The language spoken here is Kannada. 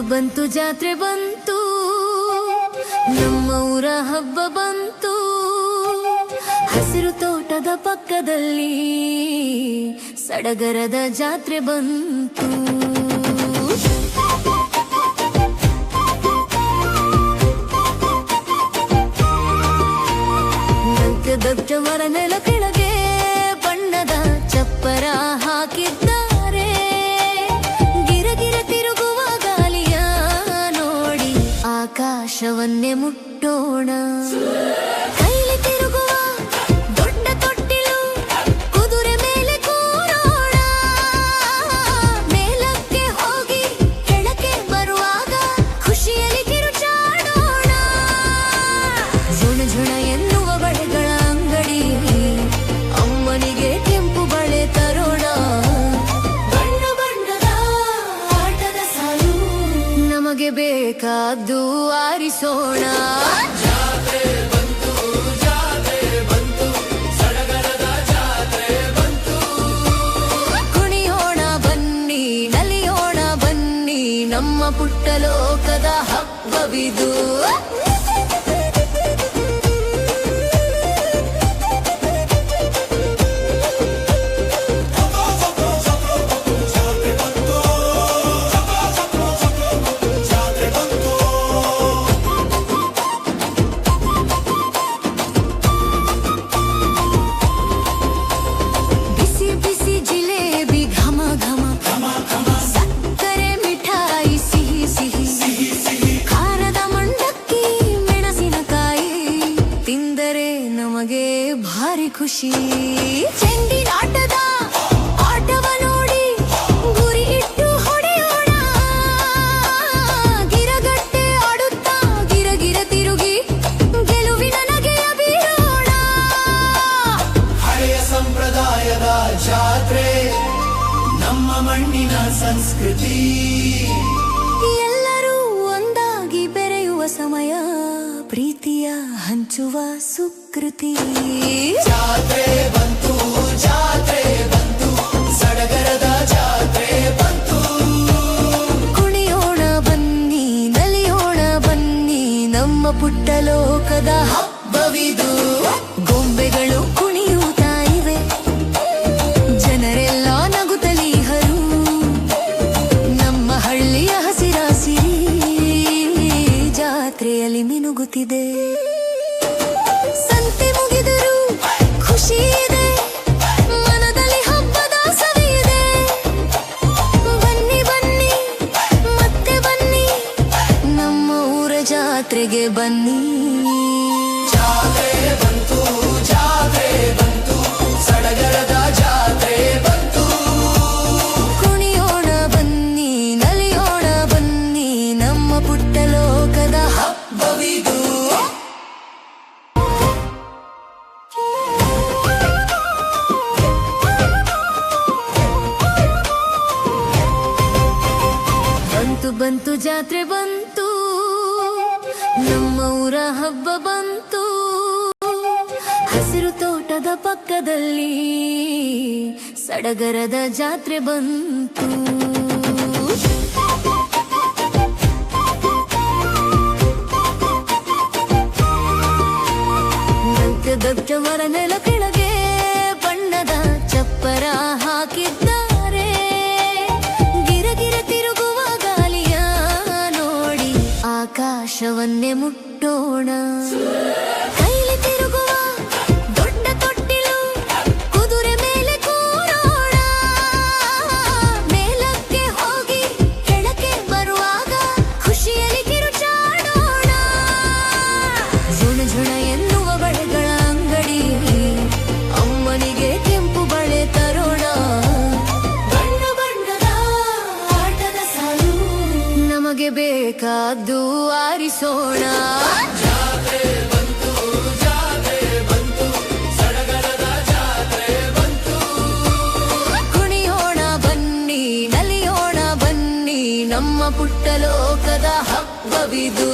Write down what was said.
ಬಂತು ಜಾತ್ರೆ ಬಂತು, ನಮ್ಮ ಊರ ಹಬ್ಬ ಬಂತು. ಹಸಿರು ತೋಟದ ಪಕ್ಕದಲ್ಲಿ ಸಡಗರದ ಜಾತ್ರೆ ಬಂತು. ದೊಡ್ಡ ಮರ ನೆಲ ಕೆಳಗೆ ಬಣ್ಣದ ಚಪ್ಪರ ಹಾಕಿದ್ದಾರೆ. ಗಿರಗಿರ ತಿರುಗುವ ಗಾಳಿಯ ನೋಡಿ ಆಕಾಶವನ್ನೇ ಮುಟ್ಟೋಣ. ಕೈಲಿ ತಿರುಗುವ ದೊಡ್ಡ ತೊಟ್ಟಿಲು, ಕುದುರೆ ಮೇಲೆ ಕೂರೋಣ. ಮೇಲಕ್ಕೆ ಹೋಗಿ ಕೆಳಕ್ಕೆ ಬರುವಾಗ ಖುಷಿಯಲ್ಲಿ ಕಿರುಚಾಡೋಣ. ಝುಣ ಝುಣ ಎನ್ನುವ ಬಳೆಗಳ ಅಂಗಡಿ, ಅಮ್ಮನಿಗೆ ಕೆಂಪು ಬಳೆ ತರೋಣ. ಬಣ್ಣ ಬಣ್ಣದ ಆಟದ ಸಾಲು, ನಮಗೆ ಬೇಕಾದ್ದು ಆರಿಸೋಣ. ಜಾತ್ರೆ ಬಂತು, ಜಾತ್ರೆ ಬಂತು, ಸಡಗರದ ಜಾತ್ರೆ ಬಂತು. ಕುಣಿಯೋಣ ಬನ್ನಿ, ನಲಿಯೋಣ ಬನ್ನಿ, ನಮ್ಮ ಪುಟ್ಟ ಲೋಕದ ಹಬ್ಬವಿದು. ಬಿಸಿ ಬಿಸಿ ಜಿಲೇಬಿ ಘಮ ಘಮ, ಸಕ್ಕರೆ ಮಿಠಾಯಿ ಸಿಹಿ ಸಿಹಿ, ಖಾರದ ಮಂಡಕ್ಕಿ ಮೆಣಸಿನಕಾಯಿ ತಿಂದರೆ ನಮಗೆ ಭಾರಿ ಖುಷಿ. ಚೆಂಡಿನಾಟದ ಆಟವ ನೋಡಿ ಗುರಿ ಇಟ್ಟು ಹೊಡೆಯೋಣ. ಗಿರಗಟ್ಟೆ ಆಡುತ್ತಾ ಗಿರಗಿರ ತಿರುಗಿ ಗೆಲುವಿನ ನಗೆಯ ಬೀರೋಣ. ಹಳೆಯ ಸಂಪ್ರದಾಯದ ಜಾತ್ರೆ, ನಮ್ಮ ಮಣ್ಣಿನ ಸಂಸ್ಕೃತಿ. ಎಲ್ಲರೂ ಒಂದಾಗಿ ಬೆರೆಯುವ ಸಮಯ, ಪ್ರೀತಿಯ ಹಂಚುವ ಸುಕೃತಿ. ಜಾತ್ರೆ ಬಂತು, ಜಾತ್ರೆ ಬಂತು, ಸಡಗರದ ಜಾತ್ರೆ ಬಂತು. ಕುಣಿಯೋಣ ಬನ್ನಿ, ನಲಿಯೋಣ ಬನ್ನಿ, ನಮ್ಮ ಪುಟ್ಟ ಲೋಕದ ಹಬ್ಬವಿದು. ಗೊಂಬೆಗಳು ಕುಣಿಯುತ್ತಾ ಇವೆ, ಜನರೆಲ್ಲ ನಗುತ್ತಲಿಹರು. ನಮ್ಮ ಹಳ್ಳಿಯ ಹಸಿರಾಸಿರಿ ಜಾತ್ರೆಯಲ್ಲಿ ಮಿನುಗುತ್ತಿದೆ. ಸಂತೆ ಮುಗಿದರೂ ಖುಷಿ ಇದೆ, ಮನದಲ್ಲಿ ಹಬ್ಬದ ಸವಿಯಿದೆ. ಬನ್ನಿ ಬನ್ನಿ ಮತ್ತೆ ಬನ್ನಿ, ನಮ್ಮ ಊರ ಜಾತ್ರೆಗೆ ಬನ್ನಿ. ಜಾತ್ರೆ ಬಂತು, ಜಾತ್ರೆ ಬಂತು, ಸಡಗರದ ಜಾತ್ರೆ ಬಂತು. ಕುಣಿಯೋಣ ಬನ್ನಿ, ನಲಿಯೋಣ ಬನ್ನಿ, ನಮ್ಮ ಪುಟ್ಟ ಲೋಕದ ಹಬ್ಬವಿದು. ಬಂತು ಬಂತು ಜಾತ್ರೆ ಬಂತು, ನಮ್ಮ ಊರ ಹಬ್ಬ ಬಂತು. ಹಸಿರು ತೋಟದ ಪಕ್ಕದಲ್ಲಿ ಸಡಗರದ ಜಾತ್ರೆ ಬಂತು. ದೊಡ್ಡ ಮರ ನೆಲ ಕೆಳಗೆ ಬಣ್ಣದ ಚಪ್ಪರ ಹಾಕಿದ್ದಾರೆ. ಗಿರಗಿರ ತಿರುಗುವ ಗಾಳಿಯ ನೋಡಿ ಆಕಾಶವನ್ನೇ ಮುಟ್ಟೋಣ. ಕೈಲಿ ತಿರುಗುವ ದೊಡ್ಡ ತೊಟ್ಟಿಲು, ಕುದುರೆ ಮೇಲೆ ಕೂರೋಣ. ಮೇಲಕ್ಕೆ ಹೋಗಿ ಕೆಳಕ್ಕೆ ಬರುವಾಗ ಖುಷಿಯಲ್ಲಿ ಕಿರುಚಾಡೋಣ. ಝುಣ ಝುಣ ಎನ್ನುವ ಬಳೆಗಳ ಅಂಗಡಿ, ಅಮ್ಮನಿಗೆ ಕೆಂಪು ಬಳೆ ಬೆಳಕಾದ್ದು ಆರಿಸೋಣ. ಜಾತ್ರೆ ಬಂತು ಜಾತ್ರೆ ಬಂತು ಸಡಗರದ ಜಾತ್ರೆ ಬಂತು. ಕುಣಿಯೋಣ ಬನ್ನಿ ನಲಿಯೋಣ ಬನ್ನಿ ನಮ್ಮ ಪುಟ್ಟ ಲೋಕದ ಹಬ್ಬವಿದು.